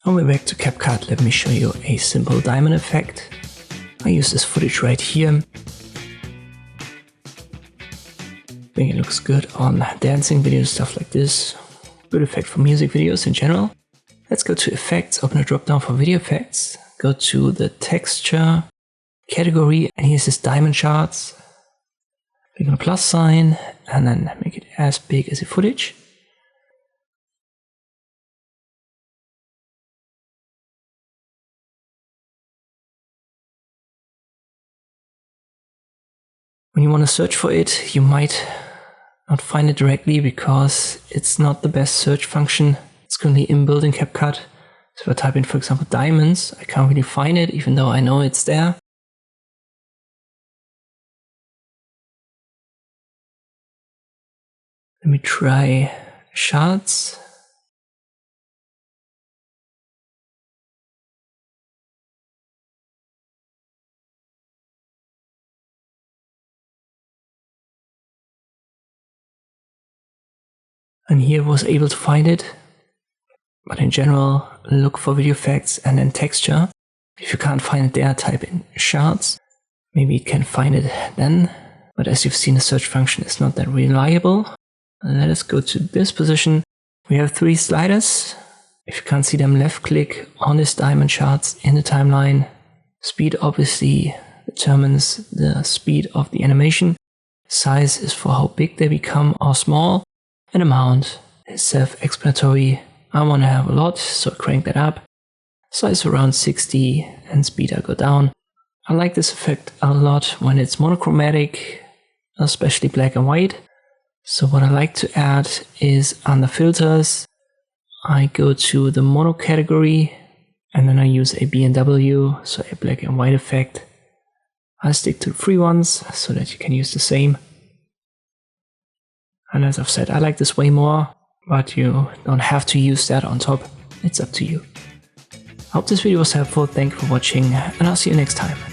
On my way back to CapCut, let me show you a simple diamond effect. I use this footage right here. I think it looks good on dancing videos, stuff like this. Good effect for music videos in general. Let's go to effects, open a drop down for video effects, go to the texture category, and here's this diamond charts. Click on the plus sign and then make it as big as the footage. When you want to search for it, you might not find it directly because it's not the best search function. It's currently inbuilt in CapCut. So if I type in, for example, diamonds, I can't really find it, even though I know it's there. Let me try shards. And here was able to find it. But in general, look for video effects and then texture. If you can't find it there, type in shards. Maybe it can find it then. But as you've seen, the search function is not that reliable. Let us go to this position. We have 3 sliders. If you can't see them, left click on this diamond charts in the timeline. Speed obviously determines the speed of the animation. Size is for how big they become or small. And amount is self-explanatory. I want to have a lot, so I crank that up. Size around 60 and speed I go down. I like this effect a lot when it's monochromatic, especially black and white. So what I like to add is under filters, I go to the mono category and then I use a B&W, so a black and white effect. I stick to the free ones so that you can use the same. And as I've said, I like this way more, but you don't have to use that on top. It's up to you. I hope this video was helpful. Thank you for watching, and I'll see you next time.